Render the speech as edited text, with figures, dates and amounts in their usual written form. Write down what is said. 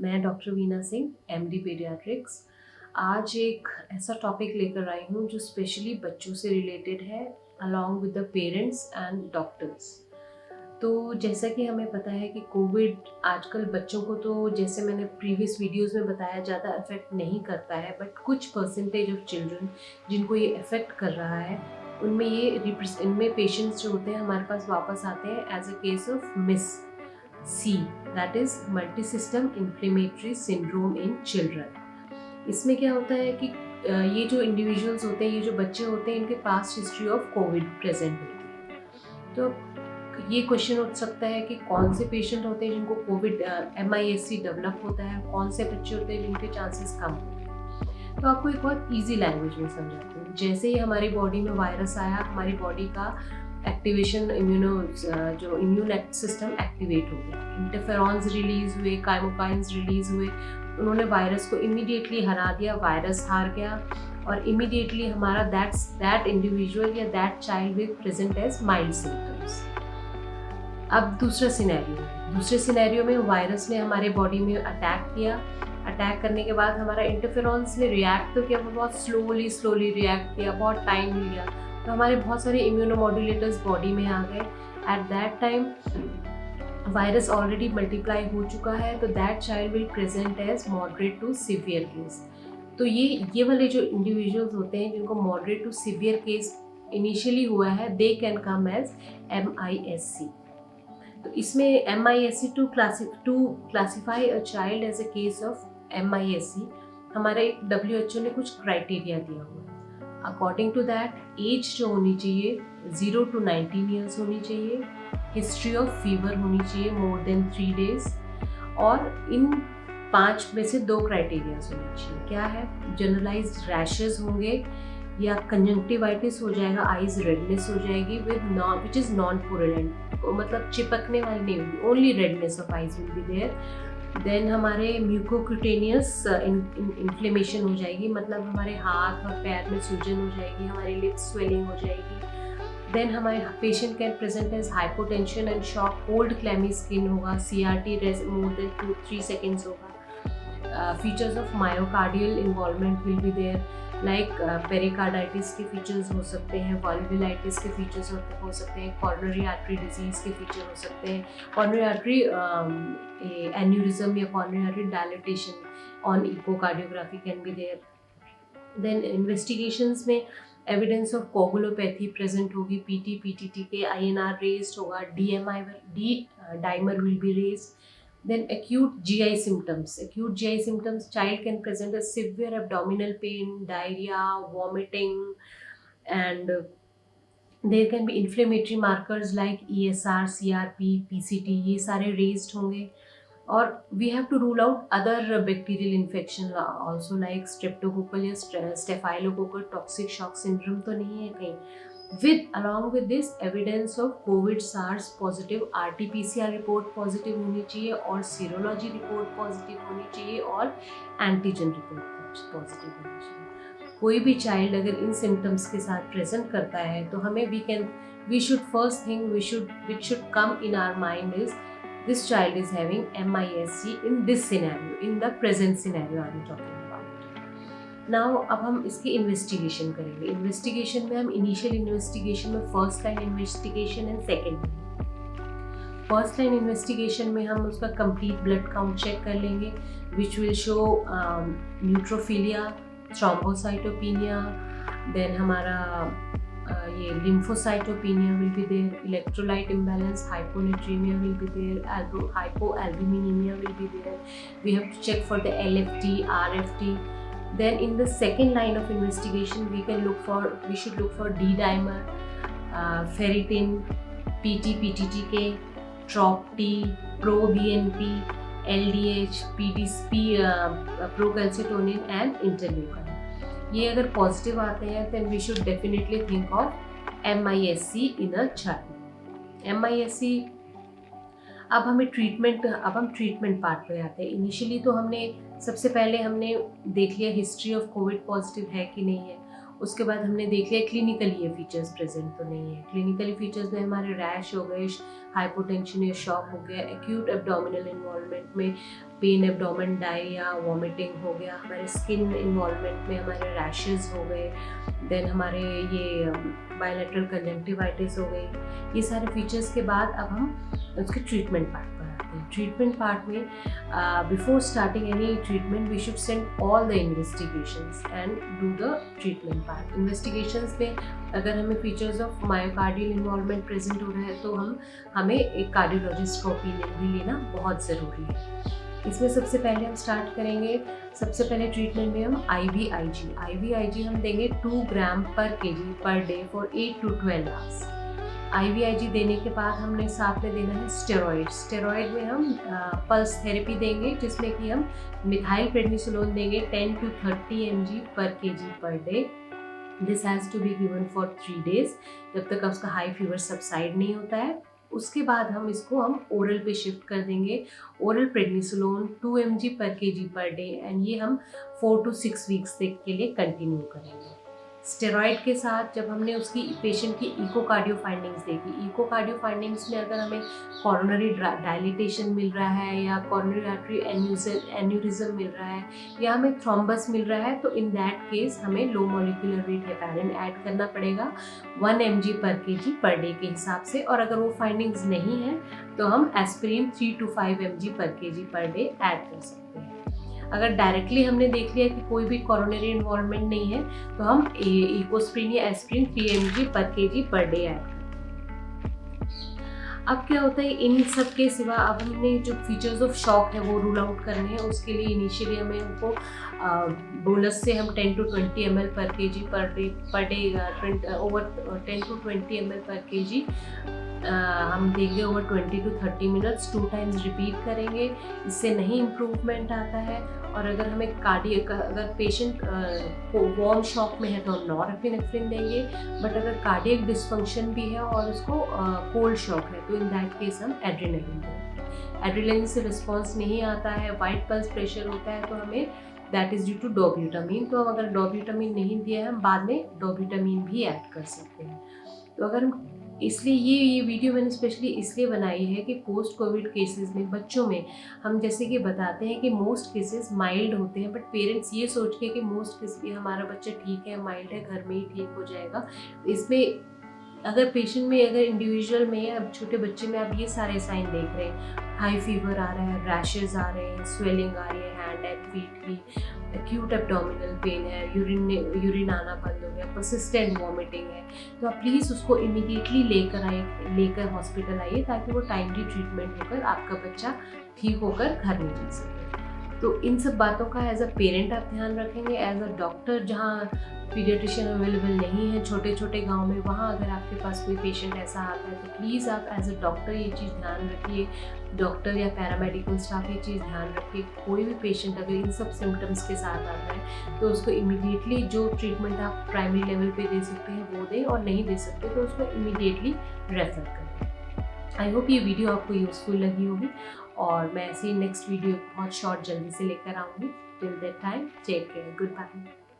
मैं doctor Veena Singh, MD paediatrics. आज एक ऐसा टॉपिक लेकर आई हूँ जो स्पेशली बच्चों से रिलेटेड है, along with the parents and doctors. तो जैसा कि हमें पता है कि कोविड आजकल बच्चों को, तो जैसे मैंने प्रीवियस वीडियोस में बताया, ज़्यादा अफेक्ट नहीं करता है, बट कुछ परसेंटेज ऑफ चिल्ड्रन जिनको ये अफेक्ट कर रहा है, इनमें पेशेंट्स जो होते हैं हमारे पास वापस आते हैं as a case of MIS C, that is multi system inflammatory syndrome in children. इसमें क्या होता है कि ये जो इंडिविजुअल्स होते हैं, ये जो बच्चे होते हैं, इनके past history of Covid present होती है। तो ये क्वेश्चन उठ सकता है कि कौन से पेशेंट होते हैं जिनको कोविड MIS-C डेवलप होता है, कौन से बच्चे होते हैं जिनके चांसेस कम होते हैं। तो आपको एक बहुत ईजी लैंग्वेज में समझाती हूँ। जैसे ही हमारी बॉडी में वायरस आया, हमारी बॉडी का एक्टिवेशन, जो इम्यून सिस्टम एक्टिवेट हो गया, इंटरफेरॉन्स रिलीज हुए, काइमोकाइन्स रिलीज हुए, उन्होंने वायरस को इमीडिएटली हरा दिया, वायरस हार गया, और इमीडिएटली हमारा दैट इंडिविजुअल या that child will present as mild symptoms. अब दूसरे सिनेरियो में वायरस ने हमारे बॉडी में अटैक किया। अटैक करने के बाद हमारा इंटरफेरॉन्स ने रिएक्ट तो किया, बहुत स्लोली रिएक्ट किया, बहुत टाइम लिया, तो हमारे बहुत सारे इम्यूनोमॉड्यूलेटर्स बॉडी में आ गए। At that time virus already multiply हो चुका है, तो that child will present as moderate to severe case. तो ये वाले जो इंडिविजुअल्स होते हैं जिनको moderate to severe case initially हुआ है, they can come as MIS-C। तो इसमें MIS-C to classify a child as a case of MIS-C, हमारे WHO ने कुछ क्राइटेरिया दिया हुआ है। अकॉर्डिंग टू दैट, एज जो होनी चाहिए 0 to 19 ईयर्स होनी चाहिए, हिस्ट्री ऑफ फीवर होनी चाहिए मोर देन 3 days, और इन 5 में से 2 क्राइटेरियाज होनी चाहिए। क्या है? जनरलाइज्ड रैशेज होंगे या कंजंक्टिवाइटिस हो जाएगा, आईज रेडनेस हो जाएगी विच इज नॉन पुरुलेंट, मतलब चिपकने वाली नहीं होगी, only redness of eyes will be there. Then हमारे म्यूकोक्यूटेनियस इन्फ्लेमेशन हो जाएगी, मतलब हमारे हाथ और पैर में सूजन हो जाएगी, हमारे लिप्स स्वेलिंग हो जाएगी। देन हमारे patient can present as hypotension and shock, cold clammy skin होगा, CRT मोर देन 2-3 seconds होगा। Features of myocardial involvement will be there, like pericarditis के फीचर्स हो सकते हैं, वाल्वुलाइटिस के फीचर्स हो सकते हैं, कॉर्नरी आर्टरी डिजीज के फीचर हो सकते हैं, कॉर्नरी आर्टरी एन्यूरिज्म या coronary artery dilatation on echocardiography can be there. Then investigations में एविडेंस ऑफ कोगुलोपैथी प्रेजेंट होगी, PTT के INR रेज्ड होगा, D dimer will be raised. Then acute GI symptoms, child can present a severe abdominal pain, diarrhea, vomiting, and there can be inflammatory markers like ESR, CRP, PCT, ये सारे raised होंगे। और we have to rule out other bacterial infection also like streptococcal या staphylococcal toxic shock syndrome तो नहीं है कहीं। Along with this, evidence of COVID SARS positive RT-PCR report positive होनी चाहिए, और serology report positive होनी चाहिए, और antigen report positive होनी चाहिए। कोई भी child अगर इन symptoms के साथ present करता है, तो हमें first thing which should come in our mind is this child is having MIS-C in this scenario, in the present scenario I'm talking about. Now अब हम इसकी इन्वेस्टिगेशन करेंगे। इन्वेस्टिगेशन में हम इनिशियल इन्वेस्टिगेशन में first line investigation and second line. First line investigation में हम उसका कंप्लीट ब्लड काउंट चेक कर लेंगे, which will show neutrophilia, thrombocytopenia, then हमारा ये lymphocytopenia will be there, electrolyte imbalance, hyponatraemia will be there, hypoalbuminaemia will be there. We have to check for the LFT, RFT. Then in the second line of investigation, we should look for D-dimer, ferritin, PTTK, TROP-T, pro-BNP, LDH, procalcitonin and interleukin. ये अगर positive आते हैं, then we should definitely think of MIS-C in a child. MIS-C, अब हम treatment part पे आते हैं। Initially तो सबसे पहले हमने देख लिया हिस्ट्री ऑफ कोविड पॉजिटिव है कि नहीं है, उसके बाद हमने देख लिया क्लिनिकली ये फीचर्स प्रेजेंट तो नहीं है। क्लिनिकली फीचर्स में हमारे रैश हो गए, हाइपोटेंशन या शॉक हो गया, एक्यूट एब्डोमिनल इन्वॉल्वमेंट में पेन एब्डोमेन डायरिया वॉमिटिंग हो गया, हमारे स्किन इन्वॉल्वमेंट में हमारे रैशेस हो गए, देन हमारे ये बायलैटरल कंजंक्टिवाइटिस हो गई। ये सारे फीचर्स के बाद अब हम उसके ट्रीटमेंट पार्ट पर आते हैं। ट्रीटमेंट पार्ट में before starting any treatment we should send all the investigations and do the treatment part. Investigations में अगर हमें features of myocardial involvement present हो रहा है तो हमें एक कार्डियोलॉजिस्ट का ओपिनियन भी लेना बहुत ज़रूरी है। इसमें सबसे पहले हम स्टार्ट करेंगे, सबसे पहले ट्रीटमेंट में हम IVIG हम देंगे 2 ग्राम पर केजी पर day for 8 to 12 hours. IVIG देने के बाद हमने साथ में देना है स्टेरॉइड में हम पल्स थेरेपी देंगे, जिसमें कि हम मिथाइल प्रेडनिसोलोन देंगे 10 to 30 mg पर केजी पर day. This has to be given for 3 days, जब तक उसका हाई फीवर सबसाइड नहीं होता है। उसके बाद हम ओरल पे शिफ्ट कर देंगे, ओरल प्रेडनिसोलोन 2 mg पर केजी पर डे, एंड ये हम 4 to 6 वीक्स तक के लिए कंटिन्यू करेंगे। स्टेरॉइड के साथ जब हमने उसकी पेशेंट की इकोकार्डियो फाइंडिंग्स देखी, इकोकार्डियो फाइंडिंग्स में अगर हमें कॉरोनरी डायलिटेशन मिल रहा है या कॉरोनरी आर्टरी एन्यूरिज्म मिल रहा है या हमें थ्रोम्बस मिल रहा है, तो इन दैट केस हमें low molecular weight heparin add करना पड़ेगा 1 mg पर केजी पर डे के हिसाब से। और अगर वो फाइंडिंग्स नहीं है तो हम एस्पिरिन 3 to 5 mg पर केजी पर डे ऐड कर सकते हैं। अगर डायरेक्टली हमने देख लिया कि कोई भी कोरोनरी इन्वॉल्वमेंट नहीं है तो हम इकोस्प्रिन या एस्पिरिन 3 mg पर केजी पर डे ऐड करते हैं। अब क्या होता है, इन सब के सिवा अब हमने जो फीचर्स ऑफ शॉक है वो रूल आउट करने हैं। उसके लिए इनिशियली हमें उनको बोलस से हम 10 to 20 ml पर केजी पर डे ओवर 10 to 20 ml पर केजी हम देंगे over 20 to 30 minutes 2 times repeat करेंगे। इससे नहीं इम्प्रूवमेंट आता है। और अगर हमें अगर पेशेंट को वार्म शॉक में है तो हम नॉरएपिनेफ्रिन देंगे, बट अगर कार्डियक डिसफंक्शन भी है और उसको कोल्ड शॉक है तो इन दैट केस हम एड्रेनालिन देंगे। एड्रेनालिन से रिस्पॉन्स नहीं आता है, वाइट पल्स प्रेशर होता है, तो हमें दैट इज़ ड्यू टू डोब्यूटामीन। तो हम अगर डोब्यूटामीन नहीं दिया है हम बाद में डोब्यूटामीन भी ऐड कर सकते हैं। तो अगर हम इसलिए ये वीडियो मैंने स्पेशली इसलिए बनाई है कि पोस्ट कोविड केसेस में बच्चों में हम जैसे कि बताते हैं कि मोस्ट केसेस माइल्ड होते हैं, बट पेरेंट्स ये सोच के कि मोस्ट केसेस हमारा बच्चा ठीक है, माइल्ड है, घर में ही ठीक हो जाएगा। इसमें अगर पेशेंट में, अगर इंडिविजुअल में, अब छोटे बच्चे में आप ये सारे साइन देख रहे हैं, हाई फीवर आ रहा है, रैशेज आ रहे हैं, स्वेलिंग आ रही है हैंड एंड फीट की, एक्यूट एब्डोमिनल पेन है, यूरिन आना बंद हो गया, परसिस्टेंट वॉमिटिंग है, तो आप प्लीज़ उसको इमीडिएटली लेकर हॉस्पिटल आइए ताकि वो टाइमली ट्रीटमेंट होकर आपका बच्चा ठीक होकर घर में जा सके। तो इन सब बातों का एज अ पेरेंट आप ध्यान रखेंगे। एज अ डॉक्टर, जहाँ पीडियाट्रिशियन अवेलेबल नहीं है छोटे छोटे गांव में, वहाँ अगर आपके पास कोई पेशेंट ऐसा आता है तो प्लीज़ आप एज अ डॉक्टर ये चीज़ ध्यान रखिए, डॉक्टर या पैरामेडिकल स्टाफ ये चीज़ ध्यान रखिए। कोई भी पेशेंट अगर इन सब सिम्टम्स के साथ आता है तो उसको इमीडिएटली जो ट्रीटमेंट आप प्राइमरी लेवल पे दे सकते हैं वो दें, और नहीं दे सकते तो उसको इमीडिएटली रेफर करें। आई होप ये वीडियो आपको यूज़फुल लगी होगी, और मैं ऐसे ही नेक्स्ट वीडियो बहुत शॉर्ट जल्दी से लेकर आऊँगी। Till that time, take care, good bye.